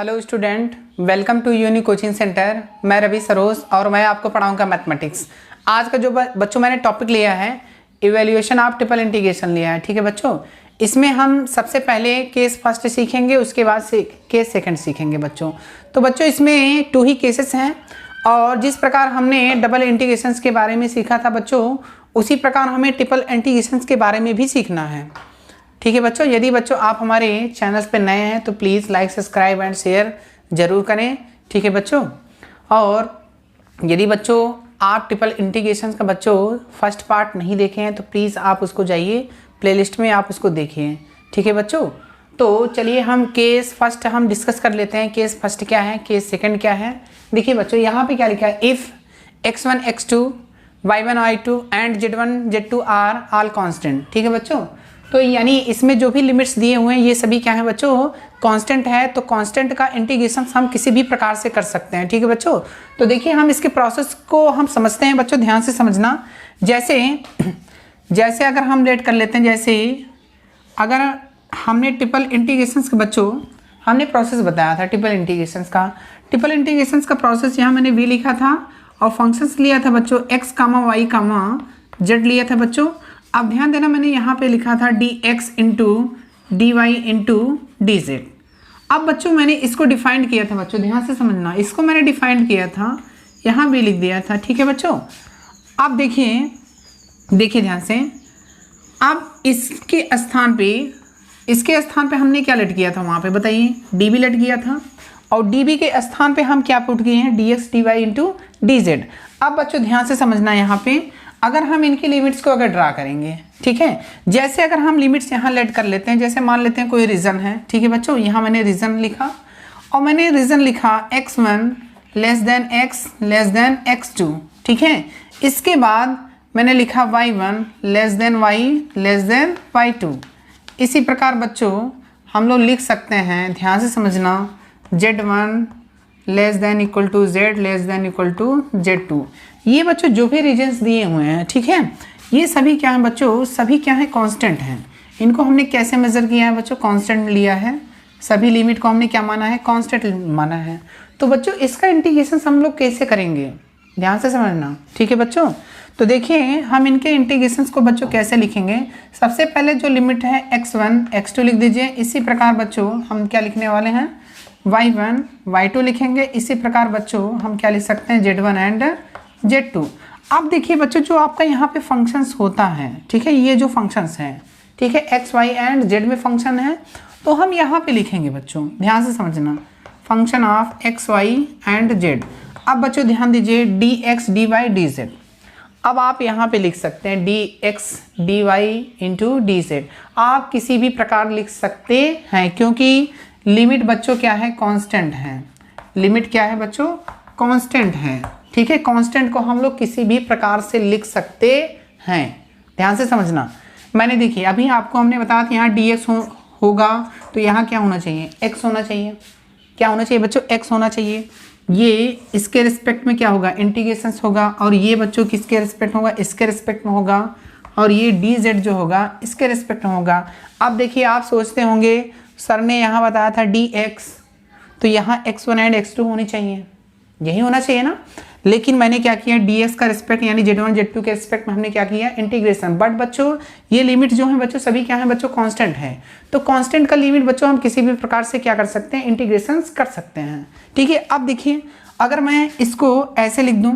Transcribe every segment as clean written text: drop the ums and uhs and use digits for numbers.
Hello student, welcome to Uni coaching centre. मैं रवि सरोज और मैं आपको पढ़ाऊंगा मैथमेटिक्स। आज का जो बच्चों मैंने टॉपिक लिया है इवैल्यूएशन ऑफ ट्रिपल इंटीग्रेशन लिया है। ठीक है बच्चों, इसमें हम सबसे पहले केस फर्स्ट सीखेंगे, उसके बाद से केस सेकंड सीखेंगे बच्चों। तो बच्चों इसमें 2 ही केसेस हैं और जिस प्रकार हमने डबल इंटीग्रेशंस के बारे में सीखा था बच्चों, उसी प्रकार हमें ट्रिपल इंटीग्रेशंस के बारे में भी सीखना है। ठीक है बच्चों, यदि बच्चों आप हमारे चैनल्स पे नए हैं तो please like subscribe and share ज़रूर करें। ठीक है बच्चों, और यदि बच्चों आप ट्रिपल इंटीग्रेशन का बच्चों फर्स्ट पार्ट नहीं देखे हैं तो प्लीज़ आप उसको जाइए प्लेलिस्ट में, आप उसको देखिए। ठीक है बच्चों, तो चलिए हम केस फर्स्ट हम डिस्कस कर लेते हैं। केस फर्स्ट क्या है, केस सेकंड क्या है। देखिए बच्चों यहाँ पे क्या लिखा है, if x1 x2 y1 y2 and z1 z2 are all constant. ठीक है बच्चों, तो यानी इसमें जो भी लिमिट्स दिए हुए हैं ये सभी क्या है बच्चों, कांस्टेंट है। तो कांस्टेंट का इंटीग्रेशन हम किसी भी प्रकार से कर सकते हैं। ठीक है बच्चों, तो देखिए हम इसके प्रोसेस को हम समझते हैं बच्चों, ध्यान से समझना। जैसे अगर हम लेट कर लेते हैं, जैसे अगर हमने ट्रिपल इंटीग्रेशंस के बच्चों हमने प्रोसेस बताया था ट्रिपल इंटीग्रेशंस का प्रोसेस यहाँ मैंने v लिखा था और फंक्शंस लिया था बच्चों x, y, z लिया था बच्चों। अब ध्यान देना, मैंने यहाँ पे लिखा था dx into dy into dz। अब बच्चों मैंने इसको डिफाइंड किया था बच्चों, ध्यान से समझना, इसको मैंने डिफाइंड किया था, यहाँ भी लिख दिया था। ठीक है बच्चों, अब देखिए ध्यान से, अब इसके स्थान पे हमने क्या लेट किया था वहाँ पे बताइए, db लेट किया था और db के स्थान पे हम क्या पुट किए हैं, dx dy इंटू dz। अब बच्चों ध्यान से समझना, यहाँ पे अगर हम इनकी लिमिट्स को अगर ड्रा करेंगे, ठीक है, जैसे अगर हम लिमिट्स यहाँ लेट कर लेते हैं, जैसे मान लेते हैं कोई रीजन है। ठीक है बच्चों, यहाँ मैंने रीजन लिखा और मैंने रीजन लिखा x1 less than x less than x2। ठीक है, इसके बाद मैंने लिखा y1 less than y less than y2। इसी प्रकार बच्चों हम लोग लिख सकते हैं, ध्यान से समझना, z1 less than equal to z less than equal to z2। ये बच्चों जो भी रीजन्स दिए हुए हैं, ठीक है, ये सभी क्या हैं बच्चों, सभी क्या है, कांस्टेंट हैं। इनको हमने कैसे मेजर किया है बच्चों, कांस्टेंट लिया है। सभी लिमिट को हमने क्या माना है, कांस्टेंट माना है। तो बच्चों इसका इंटीग्रेशन हम लोग कैसे करेंगे, ध्यान से समझना। ठीक है बच्चों, तो देखिए हम इनके इंटीग्रेशंस को बच्चों कैसे लिखेंगे। सबसे पहले जो लिमिट है x1 x2 लिख दीजिए। इसी प्रकार बच्चों हम क्या लिखने वाले हैं, y1 y2 लिखेंगे। इसी प्रकार बच्चों हम क्या लिख सकते हैं, z1 एंड z2। अब देखिए बच्चों जो आपका यहाँ पे फंक्शंस होता है, ठीक है, ये जो फंक्शंस हैं, ठीक है, x y एंड z में फंक्शन है, तो हम यहाँ पे लिखेंगे बच्चों, ध्यान से समझना, function of x y and z। अब बच्चों ध्यान दीजिए, dx dy dz। अब आप यहाँ पे लिख सकते हैं dx dy इंटू dz। आप किसी भी प्रकार लिख सकते हैं क्योंकि लिमिट बच्चों क्या है, कांस्टेंट है। लिमिट क्या है बच्चों, कांस्टेंट है। ठीक है, कांस्टेंट को हम लोग किसी भी प्रकार से लिख सकते हैं, ध्यान से समझना। मैंने देखिए अभी आपको हमने बताया था यहाँ dx होगा तो यहाँ क्या होना चाहिए, x होना चाहिए। क्या होना चाहिए बच्चों, x होना चाहिए। ये इसके रिस्पेक्ट में क्या होगा, इंटीग्रेशन होगा, और ये बच्चों किसके रिस्पेक्ट होगा, इसके रिस्पेक्ट में होगा, और ये dz जो होगा इसके रिस्पेक्ट में होगा। अब देखिए आप सोचते होंगे सर ने यहाँ बताया था dx, तो यहाँ x1 एंड x2 होनी चाहिए, यही होना चाहिए ना। लेकिन मैंने क्या किया, dx का रिस्पेक्ट यानी z1 z2 के रिस्पेक्ट में हमने क्या किया, इंटीग्रेशन। बट बच्चों ये लिमिट जो है बच्चों सभी क्या है बच्चों, कांस्टेंट है। तो कांस्टेंट का लिमिट बच्चों हम किसी भी प्रकार से क्या कर सकते हैं, इंटीग्रेशन कर सकते हैं। ठीक है, अब देखिए अगर मैं इसको ऐसे लिख दूँ,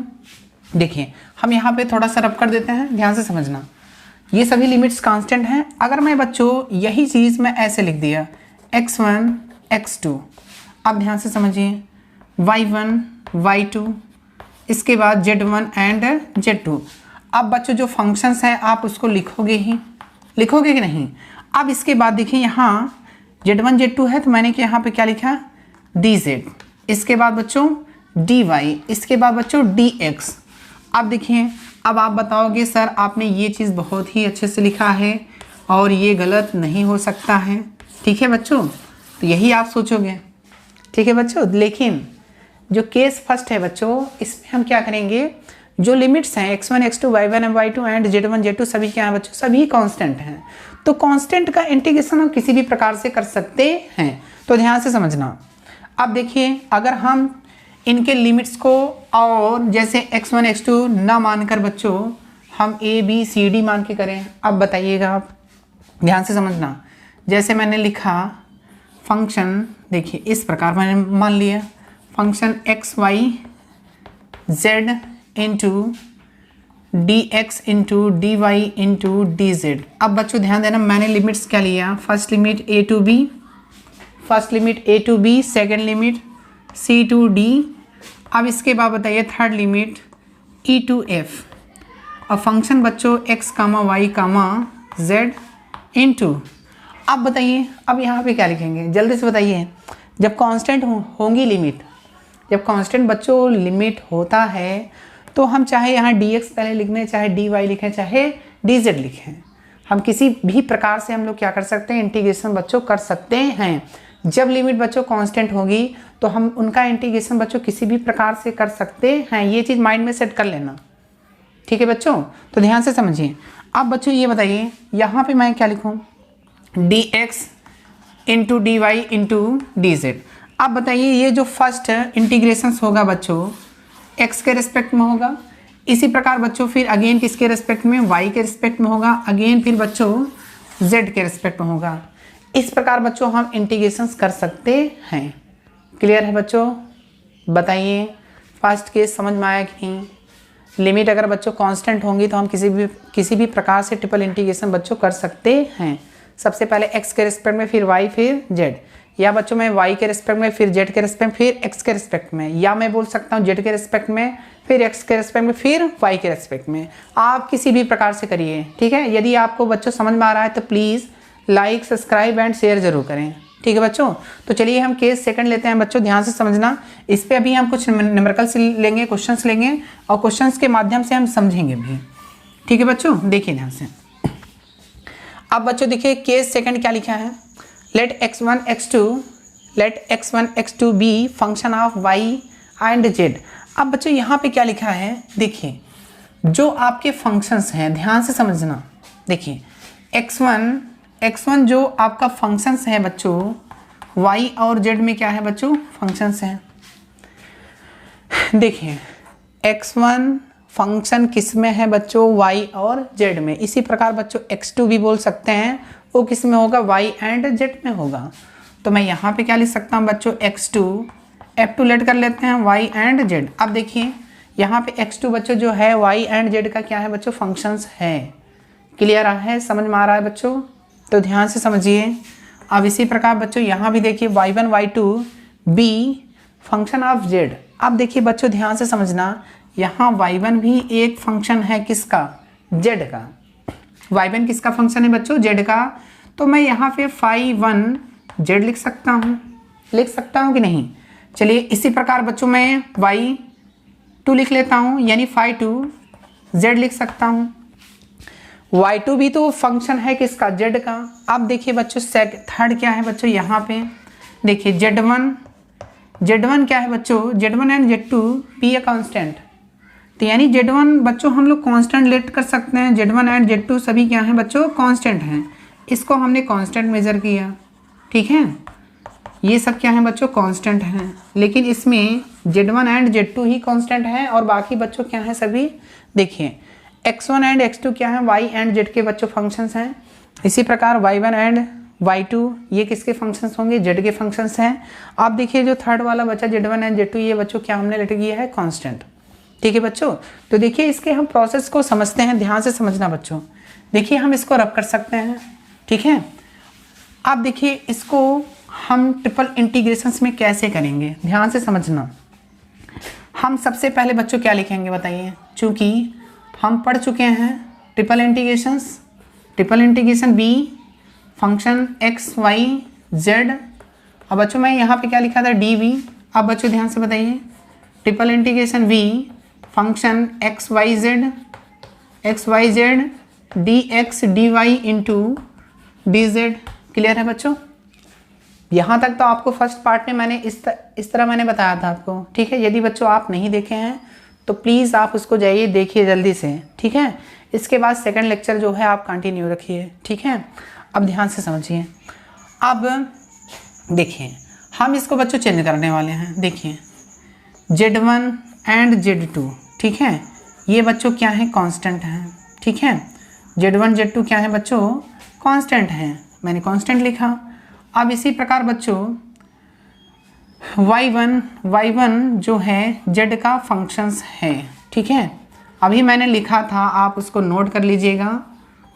देखिए हम यहाँ पे थोड़ा सा रब कर देते हैं, ध्यान से समझना, ये सभी लिमिट्स कांस्टेंट हैं। अगर मैं बच्चों यही चीज़ मैं ऐसे लिख दिया, x1 x2, अब ध्यान से समझिए, y1 y2, इसके बाद z1 एंड z2। अब बच्चों जो फंक्शंस हैं आप उसको लिखोगे कि नहीं। अब इसके बाद देखिए यहाँ z1 z2 है तो मैंने कि यहाँ पे क्या लिखा, dz, इसके बाद बच्चों dy, इसके बाद बच्चों dx। अब देखिए, अब आप बताओगे सर आपने ये चीज़ बहुत ही अच्छे से लिखा है और ये गलत नहीं हो सकता है। ठीक है बच्चों, तो यही आप सोचोगे। ठीक है बच्चों, लेकिन जो केस फर्स्ट है बच्चों, इसमें हम क्या करेंगे, जो लिमिट्स हैं x1 x2 y1 y2 and z1 z2 सभी क्या हैं बच्चों, सभी कांस्टेंट हैं। तो कांस्टेंट का इंटीग्रेशन हम किसी भी प्रकार से कर सकते हैं। तो ध्यान से समझना, अब देखिए अगर हम इनके लिमिट्स को और जैसे x1 x2 ना मानकर बच्चों हम a b c d मान के करें, अब बताइएगा आप ध्यान से समझना। जैसे मैंने लिखा फंक्शन, देखिए इस प्रकार मैंने मान लिया function x y z into d x into d y into d z. अब बच्चों ध्यान देना, मैंने लिमिट्स क्या लिया, first limit a to b, second limit c to d। अब इसके बाद बताइए third limit e to f। अब फंक्शन बच्चों x comma y comma z into, अब बताइए अब यहाँ पे क्या लिखेंगे जल्दी से बताइए। जब कांस्टेंट होंगी लिमिट, जब कांस्टेंट बच्चों लिमिट होता है तो हम चाहे यहाँ dx पहले लिखने, चाहे dy लिखें, चाहे dz लिखें, हम किसी भी प्रकार से हम लोग क्या कर सकते हैं, इंटीग्रेशन बच्चों कर सकते हैं। जब लिमिट बच्चों कांस्टेंट होगी तो हम उनका इंटीग्रेशन बच्चों किसी भी प्रकार से कर सकते हैं। ये चीज़ माइंड में सेट कर लेना, ठीक है बच्चों। तो ध्यान से समझिए। अब बच्चों ये बताइए यहाँ पे मैं क्या लिखूँ, dx into d y into d z. अब बताइए ये जो फर्स्ट इंटीग्रेशंस होगा बच्चों x के रिस्पेक्ट में होगा, इसी प्रकार बच्चों फिर अगेन किसके रिस्पेक्ट में, y के रिस्पेक्ट में होगा, अगेन फिर बच्चों z के रिस्पेक्ट में होगा। इस प्रकार बच्चों हम इंटीग्रेशंस कर सकते हैं। क्लियर है बच्चों? बताइए फर्स्ट केस समझ में आया कि नहीं। लिमिट अगर बच्चों कांस्टेंट होंगी तो हम किसी भी प्रकार से ट्रिपल इंटीग्रेशन बच्चों कर सकते हैं। सबसे पहले x के रिस्पेक्ट में, फिर y, फिर z, या बच्चों मैं y के रिस्पेक्ट में, फिर z के रिस्पेक्ट, फिर x के रिस्पेक्ट में, या मैं बोल सकता हूँ z के रिस्पेक्ट में, फिर x के रिस्पेक्ट में, फिर y के रिस्पेक्ट में। आप किसी भी प्रकार से करिए, ठीक है। यदि आपको बच्चों समझ में आ रहा है तो please like, subscribe and share जरूर करें, ठीक है बच्चों। तो चलिए हम केस सेकंड लेते हैं बच्चों, ध्यान से समझना। इस पे अभी हम कुछ न्यूमेरिकल्स लेंगे, क्वेश्चंस लेंगे और क्वेश्चंस के माध्यम से हम समझेंगे भी, ठीक है बच्चों। देखिए ध्यान से। अब बच्चों देखिए केस सेकंड क्या लिखा है, let x1 x2 be function of y and z। अब बच्चों यहाँ पे क्या लिखा है, देखिए जो आपके फंक्शंस हैं ध्यान से समझना। देखिए x1 जो आपका फंक्शंस है बच्चों, y और z में क्या है बच्चों, फंक्शंस हैं। देखिए x1 फंक्शन किस में है बच्चों, y और z में। इसी प्रकार बच्चों x2 भी बोल सकते हैं, वो किस में होगा, y एंड z में होगा। तो मैं यहाँ पे क्या लिख सकता हूँ बच्चों, x2 f2 लेट कर लेते हैं y एंड z। अब देखिए यहाँ पे x2 बच्चों जो है y एंड z का क्या है बच्चों, फंक्शंस है। क्लियर है, समझ में आ रहा है बच्चों? तो ध्यान से समझिए। अब इसी प्रकार बच्चों यहाँ भी देखिए y1 y2 b function of z। अब देखिए बच्चों ध्यान से समझना, यहाँ y1 भी एक फंक्शन है किसका, z का। y1 किसका फंक्शन है बच्चों, z का। तो मैं यहाँ पे phi1 z लिख सकता हूँ कि नहीं। चलिए इसी प्रकार बच्चों मैं y2 लिख लेता हूँ, यानी phi2 z लिख सकता हूँ। y2 भी तो फंक्शन है किसका, z का। अब देखिए बच्चों थर्ड क्या है बच्चों, यहाँ पे देखिए z1 क्या है बच्चों, z1 and z2 B a constant. तो यानी z1 बच्चों हम लोग कांस्टेंट लेट कर सकते हैं, z1 एंड z2 सभी क्या हैं बच्चों, कांस्टेंट हैं। इसको हमने कांस्टेंट मेजर किया, ठीक है। ये सब क्या है बच्चों, कांस्टेंट हैं। लेकिन इसमें z1 and z2 he constant है और बाकी बच्चों क्या है सभी, देखिए x1 एंड x2 क्या है, y एंड z के बच्चों फंक्शंस हैं। इसी प्रकार y1 एंड y2 ये किसके फंक्शंस होंगे, z के फंक्शंस हैं। आप देखिए जो थर्ड वाला बच्चा z1 एंड z2 ये बच्चों क्या हमने लेट किया है, कांस्टेंट, ठीक है बच्चों। तो देखिए इसके हम प्रोसेस को समझते हैं, ध्यान से समझना बच्चों। देखिए हम इसको रब कर सकते हैं, ठीक है। अब देखिए इसको हम ट्रिपल इंटीग्रेशंस में कैसे करेंगे, ध्यान से समझना। हम सबसे पहले बच्चों क्या लिखेंगे बताइए, चूंकि हम पढ़ चुके हैं triple integration be function x y z. अब बच्चों मैं यहाँ पे क्या लिखा था, डी वी। अब बच्चों ध्यान से बताइए triple integration v function x y z d x d y into d z. Clear है बच्चों? यहाँ तक तो आपको फर्स्ट पार्ट में मैंने इस तरह मैंने बताया था आपको, ठीक है। यदि बच्चों आप नहीं देखे हैं तो प्लीज़ आप उसको जाइए देखिए जल्दी से, ठीक है। इसके बाद सेकंड लेक्चर जो है आप कंटिन्यू रखिए, ठीक है। अब ध्यान से समझिए। अब देखिए हम इसको बच्चों चेंज करने वाले हैं। देखिए Z1 एंड Z2, ठीक है, ये बच्चों क्या है, कांस्टेंट हैं, ठीक है। Z1 Z2 क्या है बच्चों, कांस्टेंट हैं, मैंने कांस्टेंट लिखा। अब इसी प्रकार बच्चों Y1 जो है Z का फंक्शंस है, ठीक है। अभी मैंने लिखा था, आप उसको नोट कर लीजिएगा,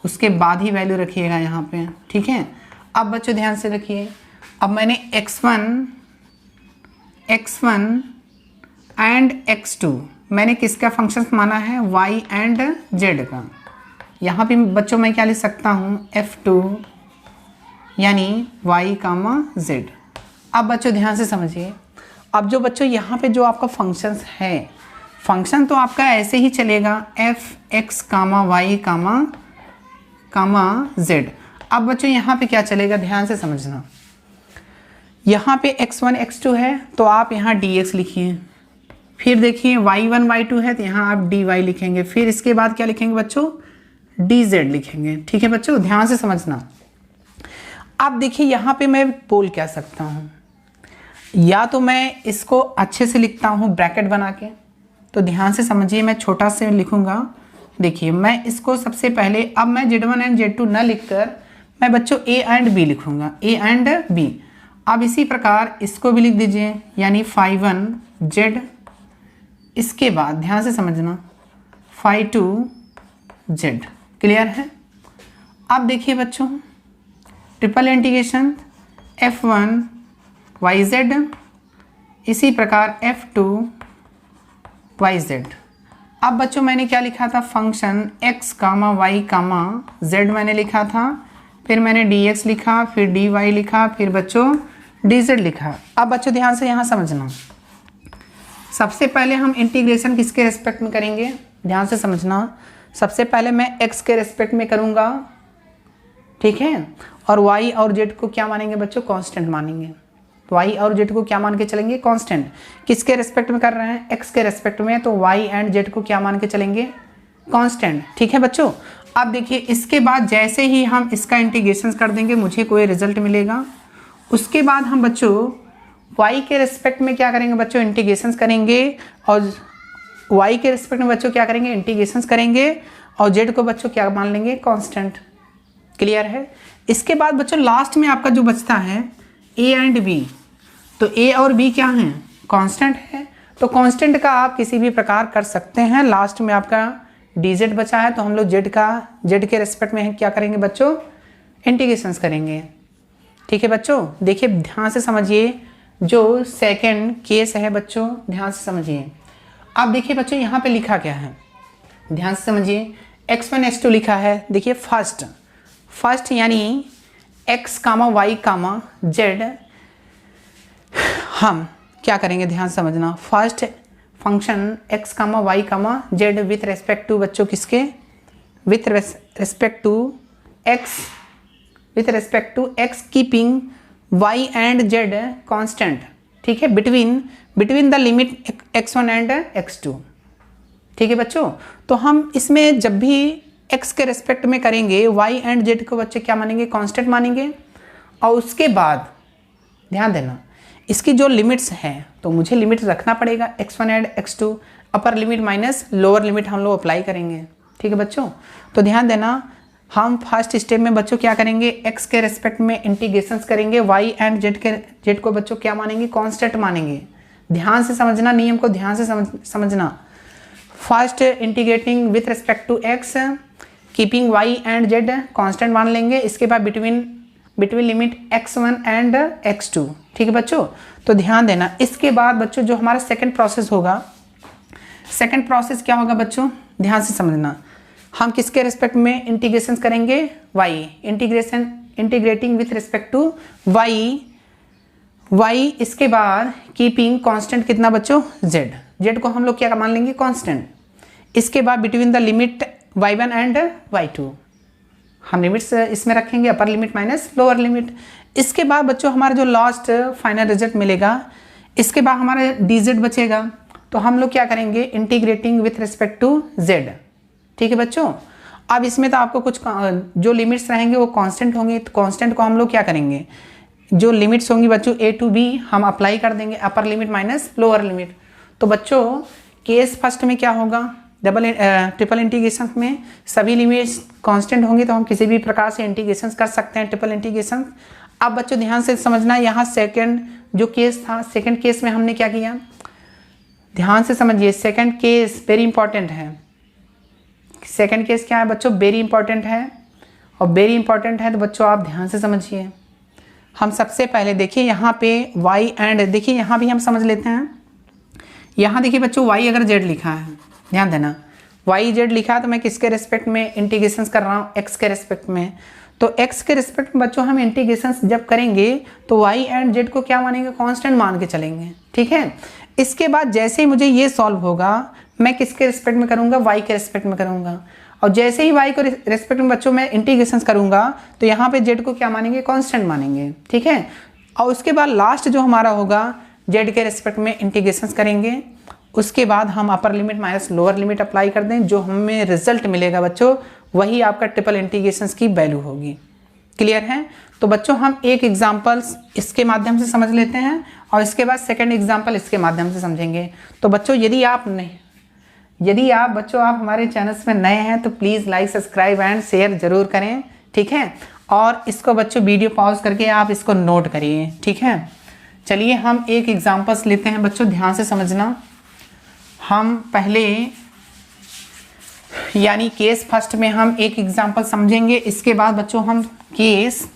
उसके बाद ही वैल्यू रखिएगा यहाँ पे, ठीक है। अब बच्चों ध्यान से रखिए, अब मैंने x1 एंड x2 मैंने किसका फंक्शन माना है, y एंड z का। यहाँ पे बच्चों मैं क्या लिख सकता हूँ, f2 यानी y, z। अब बच्चों ध्यान से समझिए, अब जो बच्चों यहाँ पे जो आपका फंक्शंस है, फंक्शन तो आपका ऐसे ही चलेगा f(x, y, z)। अब बच्चों यहाँ पे क्या चलेगा, ध्यान से समझना, यहाँ पे x1 x2 है तो आप यहाँ dx लिखिए, फिर देखिए y1 y2 है तो यहाँ आप dy लिखेंगे, फिर इसके बाद क्या लिखेंगे बच्चों, dz लिखेंगे, ठीक है बच्चों, ध्यान से समझना। अब देखिए यहाँ पे मैं बोल क्या सकता हूँ, या तो मैं इसको अच्छे से लिखता हूँ ब्रैकेट बना के, तो ध्यान से समझिए, मैं छोटा से लिखूँगा। देखिए मैं इसको सबसे पहले, अब मैं Z1 एंड Z2 न लिखकर मैं बच्चों A एंड B लिखूँगा, A एंड B। अब इसी प्रकार इसको भी लिख दीजिए, यानी phi1 Z, इसके बाद ध्यान से समझना phi2 Z। क्लियर है। अब देखिए बच्चों ट्रिपल इंटीग्रेशन f1 yz, इसी प्रकार f2 yz। अब बच्चों मैंने क्या लिखा था, फंक्शन x, y, z मैंने लिखा था, फिर मैंने dx लिखा, फिर dy लिखा, फिर बच्चों dz लिखा। अब बच्चों ध्यान से यहाँ समझना, सबसे पहले हम इंटीग्रेशन किसके रेस्पेक्ट में करेंगे, ध्यान से समझना। सबसे पहले मैं x के रेस्पेक्ट में करूँगा, ठीक है, और y और z को क्या मानेंगे बच्चों, कांस्टेंट मानेंगे। तो y और z को क्या मान के चलेंगे, कांस्टेंट। किसके रेस्पेक्ट में कर रहे हैं, x के रेस्पेक्ट में, तो y एंड z को क्या मान के चलेंगे, कांस्टेंट, ठीक है बच्चों। अब देखिए इसके बाद जैसे ही हम इसका इंटीग्रेशन कर देंगे मुझे कोई रिजल्ट मिलेगा, उसके बाद हम बच्चों y के रेस्पेक्ट में क्या करेंगे बच्चों, इंटीग्रेशन करेंगे, और y के रेस्पेक्ट में बच्चों क्या करेंगे, इंटीग्रेशन करेंगे, और z को बच्चों क्या मान लेंगे, कांस्टेंट। क्लियर है। इसके बाद बच्चों लास्ट में आपका जो बचता है a एंड b, तो a और b क्या हैं, कांस्टेंट है, तो कांस्टेंट का आप किसी भी प्रकार कर सकते हैं। लास्ट में आपका dz बचा है, तो हम लोग z के रेस्पेक्ट में क्या करेंगे बच्चों, इंटीग्रेशंस करेंगे, ठीक है बच्चों। देखिए ध्यान से समझिए, जो सेकंड केस है बच्चों, ध्यान से समझिए। अब देखिए बच्चों यहाँ पे लिखा क्या है, ध्यान से समझिए, x1 x2 लिखा है। देखिए फर्स्ट यानी x, y, z, हम क्या करेंगे, ध्यान समझना। First function x, y, z with respect to बच्चों किसके, with respect to x keeping y and z constant, ठीक है, between the limit x1 and x2, ठीक है बच्चों। तो हम इसमें जब भी x के रेस्पेक्ट में करेंगे y एंड z को बच्चे क्या मानेंगे, कांस्टेंट मानेंगे, और उसके बाद ध्यान देना इसकी जो लिमिट्स हैं, तो मुझे लिमिट रखना पड़ेगा x1 and x2, upper limit minus lower limit हम लोग अप्लाई करेंगे, ठीक है बच्चों। तो ध्यान देना, हम फर्स्ट स्टेप में बच्चों क्या करेंगे, x के रेस्पेक्ट में इंटीग्रेशंस करेंगे, y एंड z को बच्चों क्या मानेंगे, कांस्टेंट मानेंगे। ध्यान से समझना, नियम को ध्यान से समझना। First integrating with respect to x, keeping y and z constant मान लेंगे, इसके बाद between limit x1 and x2, ठीक है बच्चों। तो ध्यान देना, इसके बाद बच्चों जो हमारा सेकंड प्रोसेस होगा, सेकंड प्रोसेस क्या होगा बच्चों, ध्यान से समझना। हम किसके रेस्पेक्ट में इंटीग्रेशन करेंगे, y, integrating with respect to y, इसके बाद कीपिंग कांस्टेंट कितना बच्चों, z को हम लोग क्या मान लेंगे, कांस्टेंट। इसके बाद between the limit y1 and y2, हम लिमिट्स इसमें रखेंगे, upper limit minus lower limit. इसके बाद बच्चों हमारा जो लास्ट फाइनल रिजल्ट मिलेगा, इसके बाद हमारा dz बचेगा, तो हम लोग क्या करेंगे, integrating with respect to z, ठीक है बच्चों। अब इसमें तो आपको कुछ जो लिमिट्स रहेंगे वो कांस्टेंट होंगे, तो कांस्टेंट को हम लोग क्या करेंगे, जो लिमिट्स होंगी बच्चों ए टू बी हम अप्लाई कर देंगे, upper limit minus lower limit. तो बच्चों केस फर्स्ट में क्या होगा, ट्रिपल इंटीग्रेशन में सभी लिमिट्स कांस्टेंट होंगी तो हम किसी भी प्रकार से इंटीग्रेशन कर सकते हैं, ट्रिपल इंटीग्रेशन। अब बच्चों ध्यान से समझना, यहाँ सेकंड जो केस था, सेकंड केस में हमने क्या किया, ध्यान से समझिए, सेकंड केस वेरी इंपॉर्टेंट है। सेकंड केस क्या है बच्चों, वेरी इंपॉर्टेंट है, और वेरी इंपॉर्टेंट है तो बच्चों आप ध्यान से समझिए। हम सबसे पहले देखिए यहाँ पे y एंड, देखिए यहाँ भी हम समझ लेते हैं। यहाँ देखिए बच्चों y अगर z लिखा है, ध्यान देना, y z लिखा है तो मैं किसके रिस्पेक्ट में इंटीग्रेशन कर रहा हूँ, x के रिस्पेक्ट में। तो x के रिस्पेक्ट में बच्चों हम इंटीग्रेशन जब करेंगे तो y एंड z को क्या मानेंगे, कांस्टेंट मान के चलेंगे, ठीक है। इसके बाद जैसे ही मुझे ये सॉल्व होगा मैं किसके रिस्पेक्ट में करूँगा, y के रिस्पेक्ट में करूँगा, और जैसे ही y को रिस्पेक्ट में बच्चों मैं इंटीग्रेशन करूँगा तो यहाँ पे z को क्या मानेंगे, कांस्टेंट मानेंगे, ठीक है। और उसके बाद लास्ट जो हमारा होगा z के रिस्पेक्ट में इंटीग्रेशन करेंगे, उसके बाद हम upper limit minus lower limit apply कर दें, जो हमें रिजल्ट मिलेगा बच्चों वही आपका ट्रिपल इंटीग्रेशन की वैल्यू होगी। क्लियर है। तो बच्चों हम एक एग्जाम्पल्स इसके माध्यम से समझ लेते हैं और इसके बाद सेकंड एग्जाम्पल इसके माध्यम से समझेंगे। तो बच्चों यदि आप बच्चों आप हमारे चैनल्स में नए हैं तो please like subscribe and share जरूर करें, ठीक है। और इसको बच्चों वीडियो पॉज करके आप इसको नोट करिए, ठीक है। चलिए हम एक एग्जाम्पल्स लेते हैं बच्चों, ध्यान से समझना। हम पहले यानी केस फर्स्ट में हम एक एग्जाम्पल समझेंगे, इसके बाद बच्चों हम केस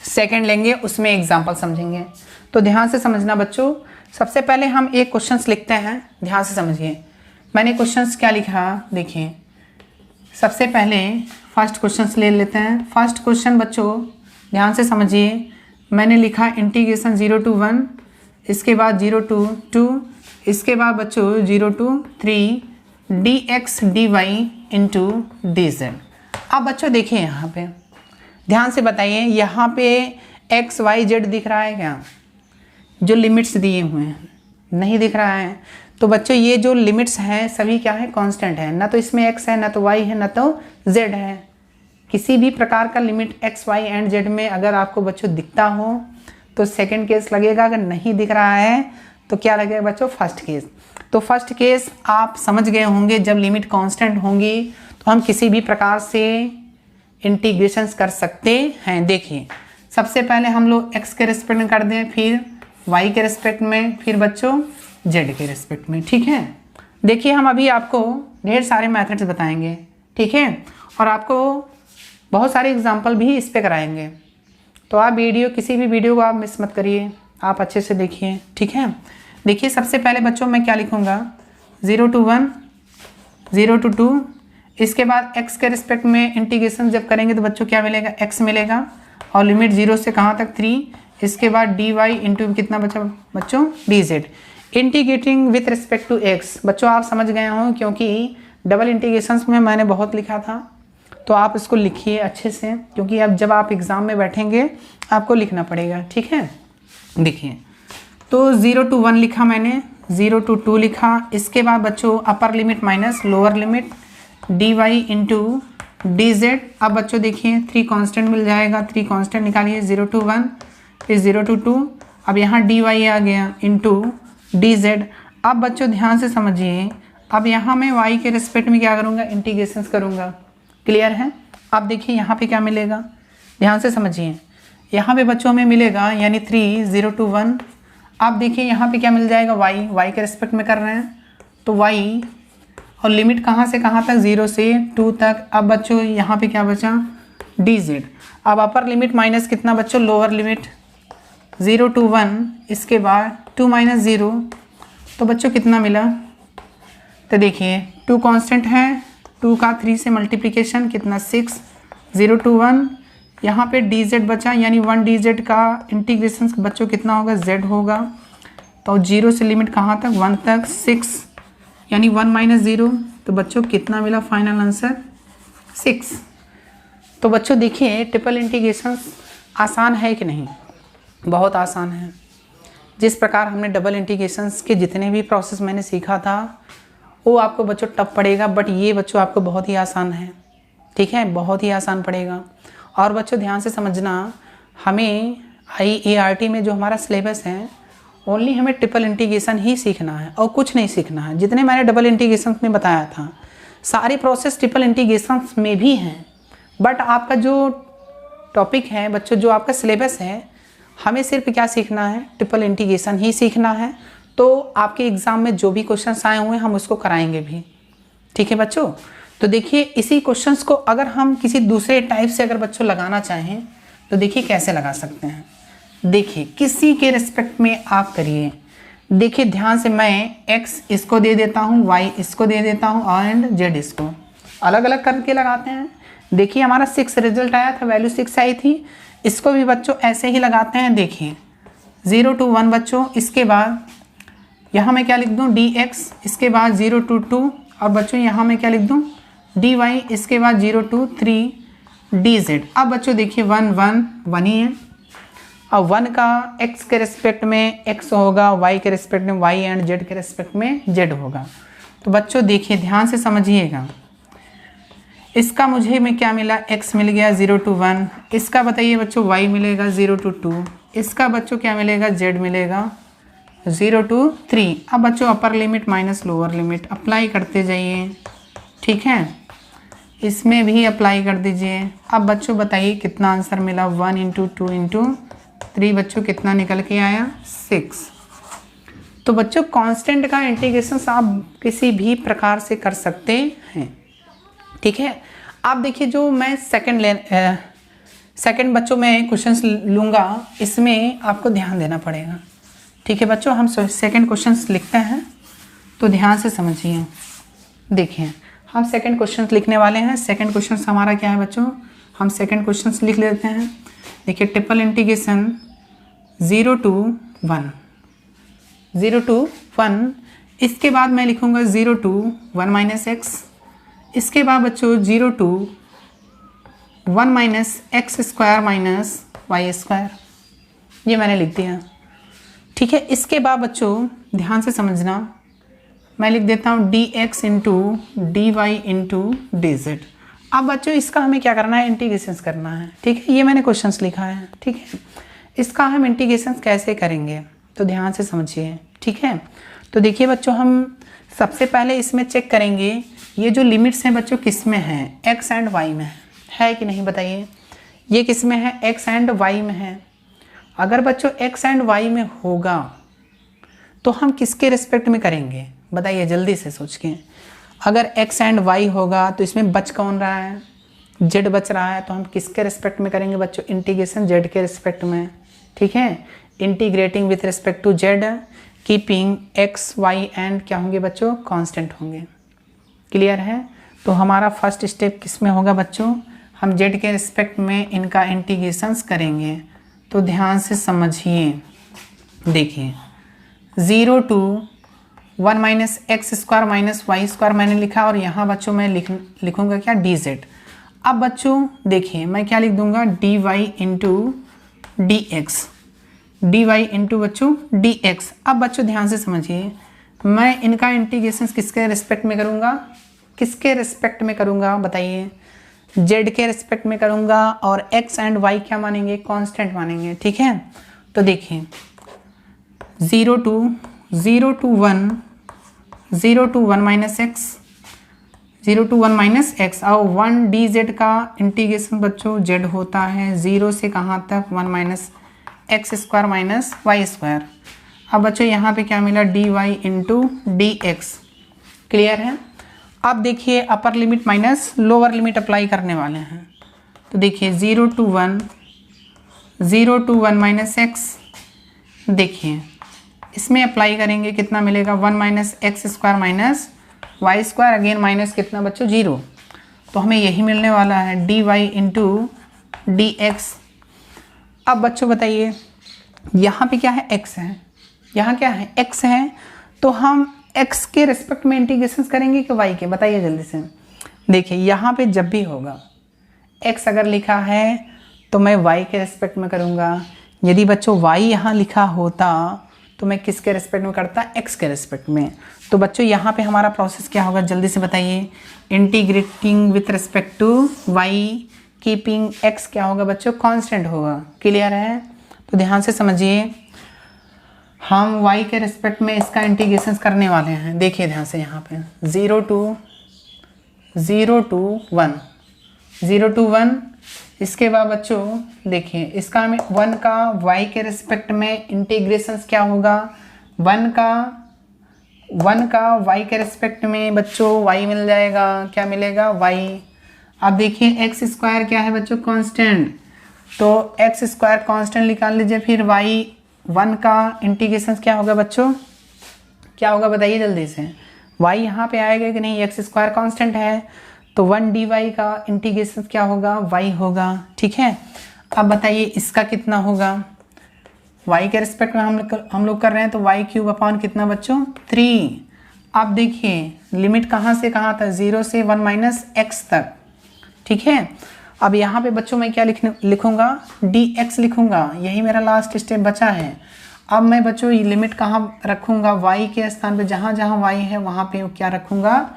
सेकंड लेंगे, उसमें एग्जाम्पल समझेंगे। तो ध्यान से समझना बच्चों। सबसे पहले हम एक क्वेश्चंस लिखते हैं, ध्यान से समझिए। मैंने क्वेश्चंस क्या लिखा देखिए। सबसे पहले फर्स्ट क्वेश्चंस ले लेते हैं। फर्स्ट क्वेश्चन बच्चों ध्यान से समझिए, मैंने लिखा इंटीग्रेशन 0 to 1, इसके बाद 0 to 2, इसके बाद बच्चों 0 to 3 dx dy into dz। अब बच्चों देखिए यहाँ पे ध्यान से बताइए, यहाँ पे x y z दिख रहा है क्या, जो लिमिट्स दिए हुए हैं, नहीं दिख रहा है। तो बच्चों ये जो लिमिट्स हैं सभी क्या है, कांस्टेंट है, ना तो इसमें x है, ना तो y है, ना तो z है। किसी भी प्रकार का limit x y and z में अगर आपको बच्चों दिखता हो तो सेकंड केस लगेगा, अगर नहीं दिख रहा है तो क्या लगेगा बच्चों, फर्स्ट केस। तो फर्स्ट केस आप समझ गए होंगे, जब लिमिट कांस्टेंट होंगी तो हम किसी भी प्रकार से इंटीग्रेशन कर सकते हैं। देखिए सबसे पहले हम लोग x के रिस्पेक्ट में कर दें, फिर y के रिस्पेक्ट में, फिर बच्चों z के रिस्पेक्ट में, ठीक है। देखिए हम अभी आपको ढेर सारे मेथड्स बताएंगे, ठीक है, और आपको बहुत सारे एग्जाम्पल भी इस पे कराएंगे। तो आप किसी भी वीडियो को आप मिस मत करिए, आप अच्छे से देखिए, ठीक है। देखिए सबसे पहले बच्चों मैं क्या लिखूँगा, 0 to 1, 0 to 2, इसके बाद x के रिस्पेक्ट में इंटीग्रेशन जब करेंगे तो बच्चों क्या मिलेगा, x मिलेगा, और लिमिट 0 से कहाँ तक 3, इसके बाद dy इंटू कितना बचा बच्चों, dz। Integrating with respect to x, बच्चों आप समझ गए हों क्योंकि डबल इंटीग्रेशंस में मैंने बहुत लिखा था, तो आप इसको लिखिए अच्छे से, क्योंकि अब जब आप एग्ज़ाम में बैठेंगे आपको लिखना पड़ेगा, ठीक है। देखिए तो 0 to 1 लिखा मैंने, 0 to 2 लिखा, इसके बाद बच्चों upper limit minus lower limit dy into dz। अब बच्चों देखिए 3 कांस्टेंट मिल जाएगा, 3 कांस्टेंट निकालिए, 0 to 1 फिर 0 to 2, अब यहाँ dy आ गया इंटू dz। अब बच्चों ध्यान से समझिए, अब यहाँ मैं y के रिस्पेक्ट में क्या करूँगा, इंटीग्रेशन करूँगा। क्लियर है। अब देखिए यहाँ पे क्या मिलेगा, ध्यान से समझिए, यहाँ पे बच्चों में मिलेगा यानी 3 0 to 1। अब देखिए यहाँ पे क्या मिल जाएगा, y के रिस्पेक्ट में कर रहे हैं तो y, और लिमिट कहाँ से कहाँ तक, 0 से 2 तक। अब बच्चों यहाँ पे क्या बचा, dz। अब अपर लिमिट माइनस कितना बच्चों, लोअर लिमिट 0 to 1, इसके बाद 2 - 0, तो बच्चों कितना मिला, तो देखिए 2 कांस्टेंट है, 2 का 3 से मल्टीप्लिकेशन कितना 6, 0 to 1, यहाँ पे dz बचा यानी 1 dz का इंटीग्रेशन बच्चों कितना होगा, z होगा। तो 0 से लिमिट कहाँ तक, 1 तक, 6 यानी 1 - 0, तो बच्चों कितना मिला, फाइनल आंसर 6। तो बच्चों देखिए ट्रिपल इंटीग्रेशन आसान है कि नहीं, बहुत आसान है। जिस प्रकार हमने डबल इंटीग्रेशंस के जितने भी प्रोसेस मैंने सीखा था वो आपको बच्चों टफ पड़ेगा, बट ये बच्चों आपको बहुत ही आसान है, ठीक है, बहुत ही आसान पड़ेगा। और बच्चों ध्यान से समझना, हमें IART में जो हमारा सिलेबस है ओनली हमें ट्रिपल इंटीग्रेशन ही सीखना है और कुछ नहीं सीखना है। जितने मैंने डबल इंटीग्रेशन में बताया था सारी प्रोसेस ट्रिपल इंटीग्रेशन में भी हैं, बट आपका जो टॉपिक है बच्चों, जो आपका सिलेबस है, हमें सिर्फ क्या सीखना है, ट्रिपल इंटीग्रेशन ही सीखना है। तो आपके एग्ज़ाम में जो भी क्वेश्चंस आए हुए हैं हम उसको कराएंगे भी, ठीक है बच्चों। तो देखिए इसी क्वेश्चंस को अगर हम किसी दूसरे टाइप से अगर बच्चों लगाना चाहें तो देखिए कैसे लगा सकते हैं। देखिए किसी के रिस्पेक्ट में आप करिए। देखिए ध्यान से, मैं x इसको दे देता हूँ, y इसको दे देता हूँ एंड z इसको अलग अलग करके लगाते हैं। देखिए हमारा 6 रिजल्ट आया था, वैल्यू 6 आई थी। इसको भी बच्चों ऐसे ही लगाते हैं। देखिए 0 to 1 बच्चों, इसके बाद यहाँ मैं क्या लिख दूँ dx, इसके बाद 0 to 2 और बच्चों यहाँ मैं क्या लिख दूँ dy, इसके बाद 0 to 3 dz। अब बच्चों देखिए 1 1 1 ही है, और 1 का x के रिस्पेक्ट में x होगा, y के रिस्पेक्ट में y एंड z के रिस्पेक्ट में z होगा। तो बच्चों देखिए ध्यान से समझिएगा, इसका मुझे में क्या मिला, x मिल गया 0 to 1, इसका बताइए बच्चों y मिलेगा 0 to 2, इसका बच्चों क्या मिलेगा z मिलेगा 0 to 3। अब बच्चों upper limit minus lower limit apply करते जाइए, ठीक है, इसमें भी अप्लाई कर दीजिए। अब बच्चों बताइए कितना आंसर मिला, 1 × 2 × 3 बच्चों कितना निकल के आया 6। तो बच्चों कांस्टेंट का इंटीग्रेशन आप किसी भी प्रकार से कर सकते हैं, ठीक है। आप देखिए जो मैं सेकंड बच्चों में क्वेश्चंस लूँगा, इसमें आपको ध्यान देना पड़ेगा, ठीक है बच्चों। हम सेकंड क्वेश्चंस लिखते हैं तो ध्यान से समझिए। देखिए हम सेकंड क्वेश्चंस लिखने वाले हैं। सेकंड क्वेश्चंस हमारा क्या है बच्चों, हम सेकंड क्वेश्चंस लिख लेते हैं। देखिए ट्रिपल इंटीग्रेशन 0 to 1, 0 to 1, इसके बाद मैं लिखूँगा 0 to 1 - x, इसके बाद बच्चों 0 to 1 - x² - y², ये मैंने लिख दिया, ठीक है। इसके बाद बच्चों ध्यान से समझना, मैं लिख देता हूँ dx × dy × dz। अब बच्चों इसका हमें क्या करना है, इंटीग्रेशंस करना है, ठीक है। ये मैंने क्वेश्चंस लिखा है, ठीक है। इसका हम इंटीग्रेशंस कैसे करेंगे तो ध्यान से समझिए, ठीक है। तो देखिए बच्चों हम सबसे पहले इसमें चेक करेंगे ये जो लिमिट्स हैं बच्चों किस में है, x एंड y में है कि नहीं बताइए। ये किस में है, x एंड y में है। अगर बच्चों x एंड y में होगा तो हम किसके रिस्पेक्ट में करेंगे बताइए जल्दी से सोच के। अगर x एंड y होगा तो इसमें बच कौन रहा है, z बच रहा है, तो हम किसके रिस्पेक्ट में करेंगे बच्चों, इंटीग्रेशन z के रिस्पेक्ट में, ठीक है। Integrating with respect to z, keeping x y and क्या होंगे बच्चों, कांस्टेंट होंगे। क्लियर है। तो हमारा फर्स्ट स्टेप किस में होगा बच्चों, हम z के रिस्पेक्ट में इनका इंटीग्रेशंस करेंगे। तो ध्यान से समझिए, देखिए 0 to 1 - x² - y² मैंने लिखा, और यहाँ बच्चों मैं लिखूँगा क्या, dz। अब बच्चों देखिए मैं क्या लिख दूँगा, dy × dx, dy × बच्चों dx। अब बच्चों ध्यान से समझिए, मैं इनका इंटीग्रेशन किसके रिस्पेक्ट में करूँगा, किसके रिस्पेक्ट में करूँगा बताइए, z के रिस्पेक्ट में करूँगा, और x एंड y क्या मानेंगे, कांस्टेंट मानेंगे, ठीक है। तो देखिए 0 to 1 0 to 1 - x, 0 to 1 - x, और 1 dz का इंटीग्रेशन बच्चों z होता है 0 से कहाँ तक, 1 - x² - y²। अब बच्चों यहाँ पे क्या मिला, dy × dx। क्लियर है। अब देखिए upper limit minus lower limit apply करने वाले हैं। तो देखिए 0 to 1 - x, देखिए इसमें अप्लाई करेंगे कितना मिलेगा, 1 - x² - y², अगेन माइनस कितना बच्चों 0, तो हमें यही मिलने वाला है dy × dx। अब बच्चों बताइए यहाँ पे क्या है, x है, यहाँ क्या है, x है, तो हम x के रिस्पेक्ट में इंटीग्रेशन करेंगे कि y के, बताइए जल्दी से। देखिए यहाँ पे जब भी होगा x अगर लिखा है तो मैं y के रिस्पेक्ट में करूँगा। यदि बच्चों y यहाँ लिखा होता तो मैं किसके रिस्पेक्ट में करता, x के रिस्पेक्ट में। तो बच्चों यहाँ पे हमारा प्रोसेस क्या होगा जल्दी से बताइए, integrating with respect to y, keeping x क्या होगा बच्चों, कांस्टेंट होगा। क्लियर है। तो ध्यान से समझिए, हम y के रिस्पेक्ट में इसका इंटीग्रेशन करने वाले हैं। देखिए ध्यान से, यहाँ पे 0 to 1, इसके बाद बच्चों देखिए इसका हमें 1 का y के रिस्पेक्ट में इंटीग्रेशन क्या होगा, 1 का y के रिस्पेक्ट में बच्चों y मिल जाएगा, क्या मिलेगा y। अब देखिए x स्क्वायर क्या है बच्चों, कांस्टेंट, तो x स्क्वायर कांस्टेंट निकाल लीजिए, फिर y 1 का इंटीग्रेशन क्या होगा बच्चों, क्या होगा बताइए जल्दी से, y यहाँ पे आएगा कि नहीं, x स्क्वायर कांस्टेंट है तो 1 dy का इंटीग्रेशन क्या होगा, y होगा। ठीक है, अब बताइए इसका कितना होगा, y के रिस्पेक्ट में हम लोग कर रहे हैं तो y क्यूब अपॉन कितना बच्चों, 3। अब देखिए लिमिट कहाँ से कहाँ तक, 0 से 1 माइनस x तक। ठीक है, अब यहाँ पे बच्चों मैं क्या लिखूंगा, dx लिखूंगा, यही मेरा लास्ट स्टेप बचा है। अब मैं बच्चों ये लिमिट कहाँ रखूंगा, y के स्थान पे, जहाँ जहाँ y है वहाँ पे क्या रखूंगा,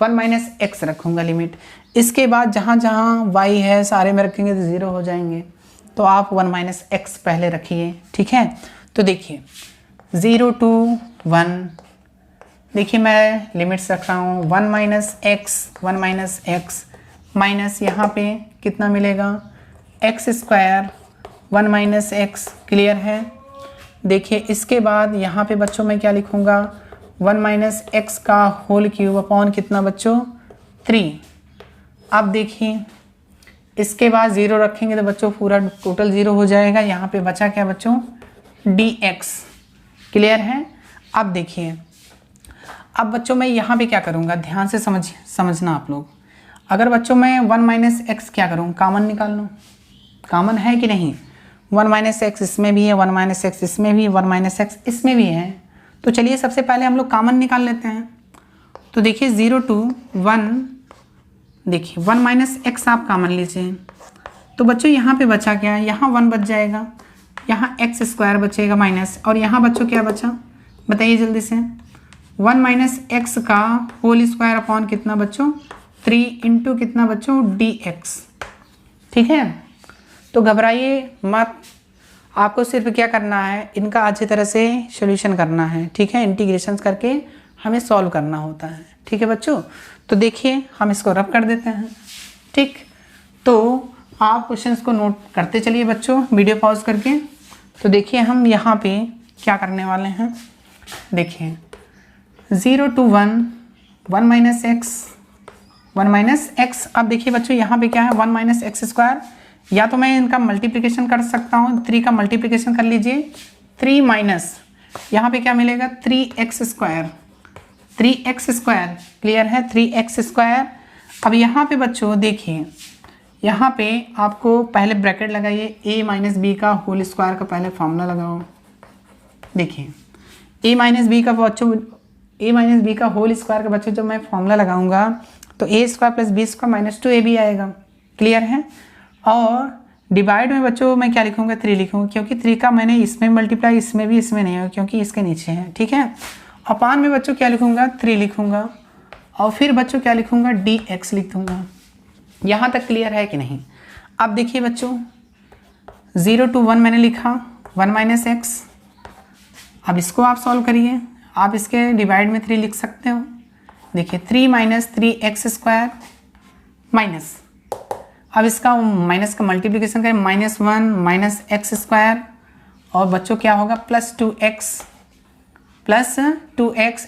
1 माइनस एक्स रखूंगा लिमिट। इसके बाद जहाँ जहाँ y है सारे में रखेंगे तो 0 हो जाएंगे, तो आप 1 माइनस एक्स पहले रखिए। ठीक है, तो देखिए 0 to 1, देखिए मैं लिमिट्स रख रहा हूँ 1 माइनस एक्स माइनस यहाँ पे कितना मिलेगा, x square 1 minus x, clear है। देखिए इसके बाद यहाँ पे बच्चों मैं क्या लिखूँगा, 1 माइनस एक्स का होल क्यूब अपॉन कितना बच्चों, 3। अब देखिए इसके बाद 0 रखेंगे तो बच्चों पूरा टोटल 0 हो जाएगा, यहाँ पे बचा क्या बच्चों, dx, क्लियर है। अब देखिए, अब बच्चों मैं यहाँ पे क्या करूँगा, ध्यान से समझना आप लोग। अगर बच्चों मैं 1 माइनस एक्स क्या करूँ, कॉमन निकाल लूँ, कॉमन है कि नहीं, 1 माइनस एक्स इसमें भी है, 1 माइनस एक्स इसमें भी, 1 माइनस एक्स इसमें भी है, तो चलिए सबसे पहले हम लोग कॉमन निकाल लेते हैं। तो देखिए 0 to 1, देखिए 1 माइनस एक्स आप कॉमन लीजिए, तो बच्चों यहाँ पे बचा क्या, यहाँ 1 बच जाएगा, यहाँ एक्स स्क्वायर बचेगा माइनस, और यहाँ बच्चों क्या बचा बताइए जल्दी से, 1 माइनस एक्स का होल स्क्वायर अपॉन कितना बच्चों, 3 इंटू कितना बच्चों, dx। ठीक है, तो घबराइए मत, आपको सिर्फ क्या करना है, इनका अच्छी तरह से सॉल्यूशन करना है। ठीक है, इंटीग्रेशन करके हमें सॉल्व करना होता है। ठीक है बच्चों, तो देखिए हम इसको रब कर देते हैं। ठीक, तो आप क्वेश्चंस को नोट करते चलिए बच्चों वीडियो पॉज करके। तो देखिए हम यहाँ पे क्या करने वाले हैं, देखिए 0 to 1, 1 माइनस एक्स। अब देखिए बच्चों यहाँ पे क्या है, 1 माइनस एक्स स्क्वायर, या तो मैं इनका मल्टीप्लिकेशन कर सकता हूँ, 3 का मल्टीप्लिकेशन कर लीजिए, 3 माइनस यहाँ पे क्या मिलेगा, 3x स्क्वायर, क्लियर है, 3x स्क्वायर। अब यहाँ पे बच्चों देखिए, यहाँ पे आपको पहले ब्रैकेट लगाइए, a माइनस बी का होल स्क्वायर का पहले फॉर्मूला लगाओ। देखिए a माइनस बी का होल स्क्वायर का बच्चों जब मैं फॉर्मूला लगाऊंगा तो a square plus b square minus 2ab आएगा, क्लियर है। और डिवाइड में बच्चों मैं क्या लिखूंगा, 3 लिखूंगा, क्योंकि 3 का मैंने इसमें मल्टीप्लाई, इसमें भी, इसमें नहीं है क्योंकि इसके नीचे है। ठीक है, अपान में बच्चों क्या लिखूंगा, 3 लिखूंगा, और फिर बच्चों क्या लिखूंगा, dx लिख दूंगा। यहाँ तक क्लियर है कि नहीं। अब देखिए बच्चों 0 to 1 मैंने लिखा, 1 माइनस एक्स। अब इसको आप सॉल्व करिए, आप इसके डिवाइड में 3 लिख सकते हो। देखिए 3 माइनस 3x स्क्वायर माइनस, अब इसका माइनस का मल्टीप्लिकेशन करें, -1 माइनस एक्स स्क्वायर, और बच्चों क्या होगा, प्लस 2x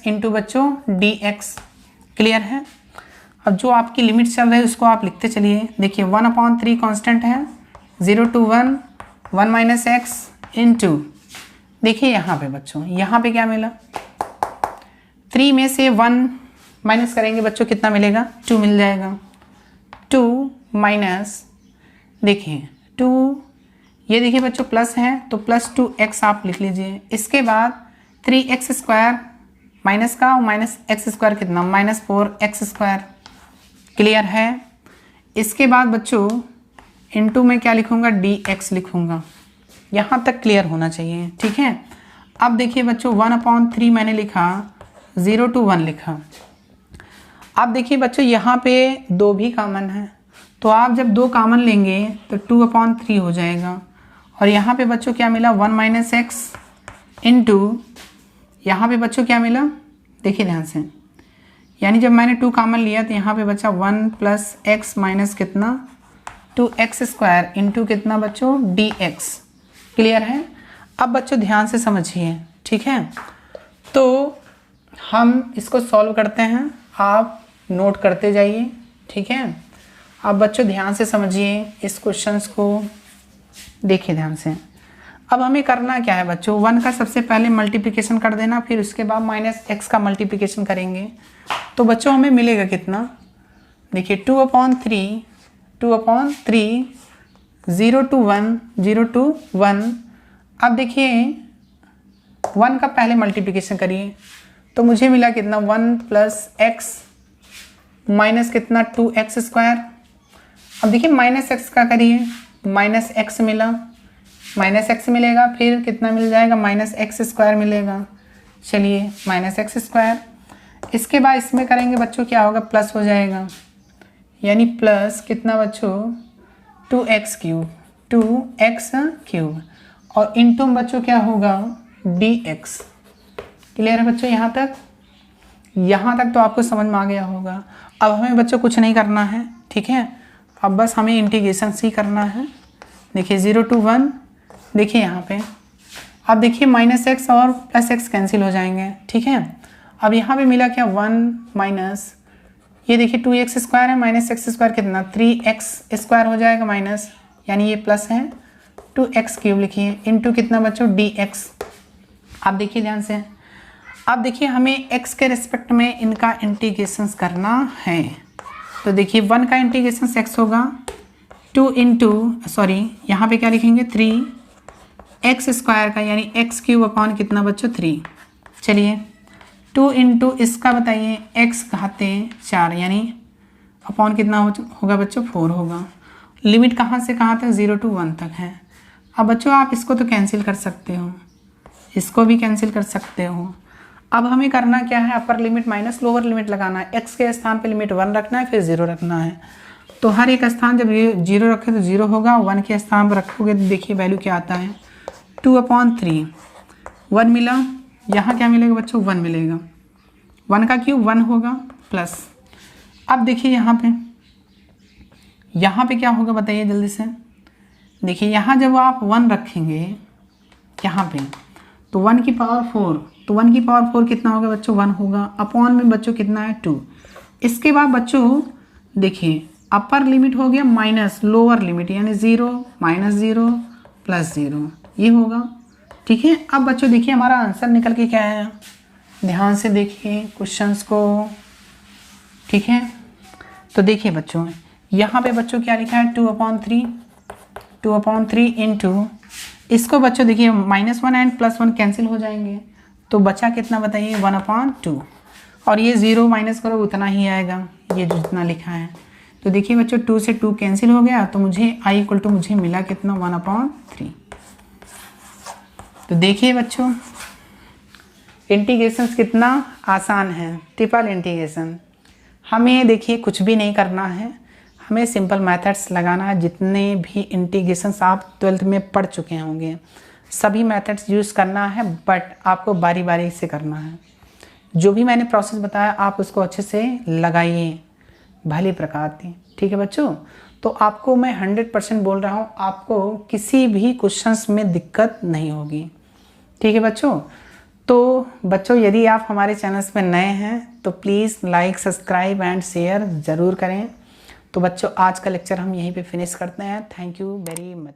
इंटू बच्चों dx, क्लियर है। अब जो आपकी लिमिट चल रही है उसको आप लिखते चलिए। देखिए 1/3 कांस्टेंट है, 0 to 1, 1 माइनस एक्स इंटू, देखिए यहाँ पे बच्चों, यहाँ पे क्या मिला, 3 में से 1 माइनस करेंगे बच्चों कितना मिलेगा, 2 मिल जाएगा, 2 माइनस, देखिए 2, ये देखिए बच्चों प्लस है तो प्लस 2x आप लिख लीजिए। इसके बाद 3x स्क्वायर माइनस का, माइनस एक्स स्क्वायर कितना, -4x स्क्वायर, क्लियर है। इसके बाद बच्चों इनटू में क्या लिखूंगा, dx लिखूंगा। यहाँ तक क्लियर होना चाहिए। ठीक है, अब देखिए बच्चों 1/3 मैंने लिखा, 0 to 1 लिखा। अब देखिए बच्चों यहाँ पे 2 भी कॉमन है, तो आप जब 2 कॉमन लेंगे तो 2/3 हो जाएगा, और यहाँ पे बच्चों क्या मिला 1 माइनस एक्स इंटू यहाँ पे बच्चों क्या मिला, देखिए ध्यान से, यानी जब मैंने 2 कॉमन लिया तो यहाँ पे बचा 1 प्लस एक्स माइनस कितना 2x स्क्वायर इंटू कितना बच्चों dx। क्लियर है? अब बच्चों ध्यान से समझिए, ठीक है? तो हम इसको सॉल्व करते हैं, आप नोट करते जाइए, ठीक है? अब बच्चों ध्यान से समझिए इस क्वेश्चंस को, देखिए ध्यान से। अब हमें करना क्या है बच्चों, 1 का सबसे पहले मल्टीप्लिकेशन कर देना, फिर उसके बाद माइनस एक्स का मल्टीप्लिकेशन करेंगे। तो बच्चों हमें मिलेगा कितना, देखिए 2/3 0 to 1 अब देखिए 1 का पहले मल्टीप्लिकेशन करिए तो मुझे मिला कितना 1 प्लस एक्स माइनस कितना 2x स्क्वायर। अब देखिए माइनस एक्स का करिए, माइनस एक्स मिला, माइनस एक्स मिलेगा, फिर कितना मिल जाएगा माइनस एक्स स्क्वायर मिलेगा। चलिए माइनस एक्स स्क्वायर, इसके बाद इसमें करेंगे बच्चों क्या होगा, प्लस हो जाएगा, यानी प्लस कितना बच्चों 2x क्यूब और इंटू बच्चों क्या होगा dx। क्लियर है बच्चों? यहाँ तक तो आपको समझ में आ गया होगा। अब हमें बच्चों कुछ नहीं करना है, ठीक है? अब बस हमें इंटीग्रेशन ही करना है। देखिए 0 to 1, देखिए यहाँ पे, अब देखिए माइनस एक्स और प्लस एक्स कैंसिल हो जाएंगे, ठीक है? अब यहाँ पे मिला क्या 1 माइनस, ये देखिए 2x स्क्वायर है, माइनस एक्स स्क्वायर कितना 3x स्क्वायर हो जाएगा माइनस, यानी ये प्लस है 2x क्यूब लिखिए इंटू कितना बच्चों dx। आप देखिए ध्यान से, अब देखिए हमें x के रिस्पेक्ट में इनका इंटीग्रेशन करना है। तो देखिए 1 का इंटीग्रेशन x होगा 2 इंटू यहाँ पे क्या लिखेंगे 3x स्क्वायर का, यानी x क्यूब अपॉन कितना बच्चों 3। चलिए 2 इंटू इसका बताइए x घाते 4, यानी अपॉन कितना होगा बच्चों 4 होगा। लिमिट कहाँ से कहाँ तक 0 to 1 तक है। अब बच्चों आप इसको तो कैंसिल कर सकते हो, इसको भी कैंसिल कर सकते हो। अब हमें करना क्या है, upper limit minus lower limit लगाना है। x के स्थान पे लिमिट 1 रखना है, फिर 0 रखना है। तो हर एक स्थान जब ये 0 रखे तो 0 होगा, 1 के स्थान पर रखोगे तो देखिए वैल्यू क्या आता है 2/3। 1 मिला, यहाँ क्या मिलेगा बच्चों 1 मिलेगा, 1 का क्यूब 1 होगा प्लस। अब देखिए यहाँ पे क्या होगा बताइए जल्दी से। देखिए यहाँ जब आप 1 रखेंगे यहाँ पे तो 1 की पावर 4, तो 1 की पावर 4 कितना होगा बच्चों 1 होगा, अपॉन में बच्चों कितना है 2। इसके बाद बच्चों देखिए अपर लिमिट हो गया माइनस लोअर लिमिट, यानी 0 माइनस 0 प्लस 0 ये होगा, ठीक है? अब बच्चों देखिए हमारा आंसर निकल के क्या है, ध्यान से देखिए क्वेश्चंस को, ठीक है? तो देखिए बच्चों यहाँ पे बच्चों क्या लिखा है 2/3 इंटू इसको बच्चों देखिए -1 एंड +1 कैंसिल हो जाएंगे, तो बचा कितना बताइए 1/2, और ये 0 माइनस करो उतना ही आएगा ये जितना लिखा है। तो देखिए बच्चों 2 से 2 कैंसिल हो गया, तो मुझे i = मुझे मिला कितना 1/3। तो देखिए बच्चों इंटीग्रेशन कितना आसान है, ट्रिपल इंटीग्रेशन। हमें देखिए कुछ भी नहीं करना है, हमें सिंपल मेथड्स लगाना है। जितने भी इंटीग्रेशंस आप 12th में पढ़ चुके होंगे सभी मेथड्स यूज़ करना है, बट आपको बारी बारी से करना है। जो भी मैंने प्रोसेस बताया आप उसको अच्छे से लगाइए भली प्रकार की, ठीक है बच्चों? तो आपको मैं 100% बोल रहा हूँ, आपको किसी भी क्वेश्चंस में दिक्कत नहीं होगी, ठीक है बच्चों? तो बच्चों यदि आप हमारे चैनल्स में नए हैं तो please like subscribe and share ज़रूर करें। तो बच्चों आज का लेक्चर हम यहीं पे फिनिश करते हैं। Thank you very much.